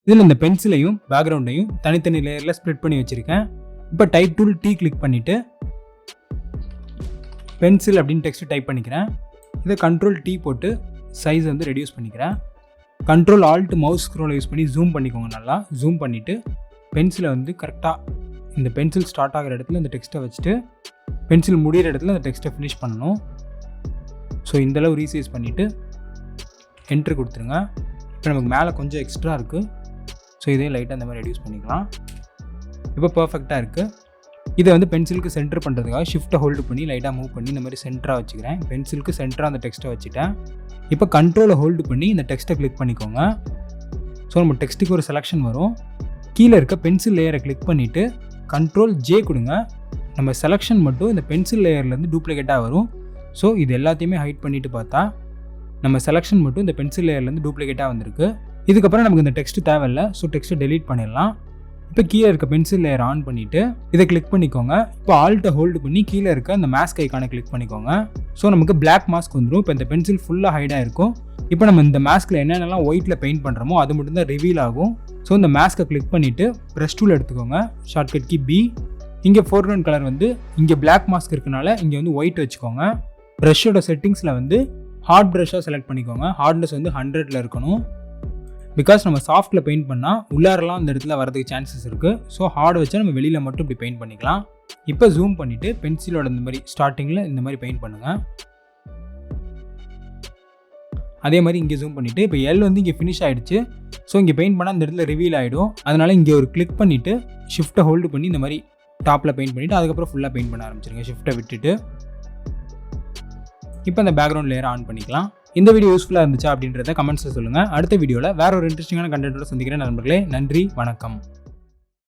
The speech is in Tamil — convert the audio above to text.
இதில் இந்த பென்சிலையும் பேக்ரவுண்டையும் தனித்தனி லேயரில் ஸ்ப்ளிட் பண்ணி வச்சுருக்கேன். இப்போ டைப் டூல் T கிளிக் பண்ணிவிட்டு பென்சில் அப்படின்னு டெக்ஸ்ட் டைப் பண்ணிக்கிறேன். இதை Ctrl T போட்டு சைஸ் வந்து ரெடியூஸ் பண்ணிக்கிறேன். Ctrl Alt மவுஸ் ஸ்க்ரோலை யூஸ் பண்ணி ஜூம் பண்ணிக்கோங்க. நல்லா ஜூம் பண்ணிவிட்டு பென்சிலை வந்து கரெக்டாக இந்த பென்சில் ஸ்டார்ட் ஆகிற இடத்துல இந்த டெக்ஸ்ட்டை வச்சுட்டு பென்சில் முடிகிற இடத்துல இந்த டெக்ஸ்ட்டை ஃபினிஷ் பண்ணணும். ஸோ இந்தளவு ரீசைஸ் பண்ணிவிட்டு என்ட்ரு கொடுத்துருங்க. இப்போ நமக்கு மேலே கொஞ்சம் எக்ஸ்ட்ரா இருக்குது. ஸோ இதே லைட்டாக இந்த மாதிரி ரெடியூஸ் பண்ணிக்கலாம். இப்போ பர்ஃபெக்டாக இருக்குது. இதை வந்து பென்சிலுக்கு சென்டர் பண்ணுறதுக்காக ஷிஃப்ட்டை ஹோல்டு பண்ணி லைட்டாக மூவ் பண்ணி இந்த மாதிரி சென்டராக வச்சுக்கிறேன். பென்சிலுக்கு சென்டராக அந்த டெக்ஸ்ட்டை வச்சுட்டேன். இப்போ கண்ட்ரோலை ஹோல்டு பண்ணி இந்த டெக்ஸ்ட்டை கிளிக் பண்ணிக்கோங்க. ஸோ நம்ம டெக்ஸ்ட்டுக்கு ஒரு செலெக்ஷன் வரும். கீழே இருக்க பென்சில் லேயரை கிளிக் பண்ணிவிட்டு Ctrl J கொடுங்க. நம்ம செலெக்ஷன் மட்டும் இந்த பென்சில் லேயர்லேருந்து டூப்ளிகேட்டாக வரும். ஸோ இது எல்லாத்தையுமே ஹைட் பண்ணிவிட்டு பார்த்தா நம்ம செலெக்ஷன் மட்டும் இந்த பென்சில் லேயர்லேருந்து டூப்ளிகேட்டாக வந்திருக்கு. இதுக்கப்புறம் நமக்கு இந்த டெக்ஸ்ட் தேவையில்லை. ஸோ டெக்ஸ்ட்டை டெலீட் பண்ணிடலாம். இப்போ கீழே இருக்க பென்சில் லேயர் ஆன் பண்ணிவிட்டு இதை கிளிக் பண்ணிக்கோங்க. இப்போ ஆல்ட்டை ஹோல்டு பண்ணி கீழே இருக்க இந்த மாஸ்க் ஐக்கானை கிளிக் பண்ணிக்கோங்க. ஸோ நமக்கு பிளாக் மாஸ்க் வந்துடும். இப்போ இந்த பென்சில் ஃபுல்லாக ஹைடாக இருக்கும். இப்போ நம்ம இந்த மாஸ்கில் என்னென்னலாம் ஒயிட்டில் பெயிண்ட் பண்ணுறோமோ அது மட்டும் தான் ரிவீல் ஆகும். ஸோ இந்த மாஸ்க்கை கிளிக் பண்ணிவிட்டு ப்ரஷ் டூல் எடுத்துக்கோங்க. Shortcut key B. இங்கே ஃபோர்க்ரவுண்ட் கலர் வந்து இங்கே பிளாக் மாஸ்க் இருக்கனால இங்கே வந்து ஒயிட் வச்சுக்கோங்க. ப்ரஷ்ஷோட செட்டிங்ஸில் வந்து ஹார்ட் ப்ரஷ்ஷாக செலக்ட் பண்ணிக்கோங்க. ஹார்ட்னஸ் வந்து 100ல் இருக்கணும். பிகாஸ் நம்ம சாஃப்ட்டில் பெயிண்ட் பண்ணால் உள்ளாரெல்லாம் அந்த இடத்துல வரதுக்கு சான்சஸ் இருக்குது. ஸோ ஹார்ட் வச்சா நம்ம வெளியில் மட்டும் இப்படி பெயிண்ட் பண்ணிக்கலாம். இப்போ ஜூம் பண்ணிவிட்டு பென்சிலோட இந்த மாதிரி ஸ்டார்டிங்கில் இந்த மாதிரி பெயிண்ட் பண்ணுங்கள். அதே மாதிரி இங்கே ஜூம் பண்ணிவிட்டு இப்போ L வந்து இங்கே ஃபினிஷ் ஆகிடுச்சு. ஸோ இங்கே பெயிண்ட் பண்ணால் அந்த இடத்துல ரிவீல் ஆகிடும். அதனால் இங்கே ஒரு கிளிக் பண்ணிவிட்டு ஷிஃப்ட்டை ஹோல்டு பண்ணி இந்த மாதிரி டாப்பில் பெயிண்ட் பண்ணிவிட்டு அதுக்கப்புறம் ஃபுல்லாக பெயிண்ட் பண்ண ஆரம்பிச்சிருங்க. ஷிஃப்ட்டை விட்டுட்டு இப்போ அந்த பேக்ரவுண்ட் லேயரை ஆன் பண்ணிக்கலாம். இந்த வீடியோ யூஸ்ஃபுல்லாக இருந்துச்சா அப்படின்றத கமெண்ட்ஸில் சொல்லுங்கள். அடுத்த வீடியோவில் வேற ஒரு இன்ட்ரெஸ்டிங்கான கண்டென்ட்டோட சந்திக்கிறேன் நண்பர்களே. நன்றி, வணக்கம்.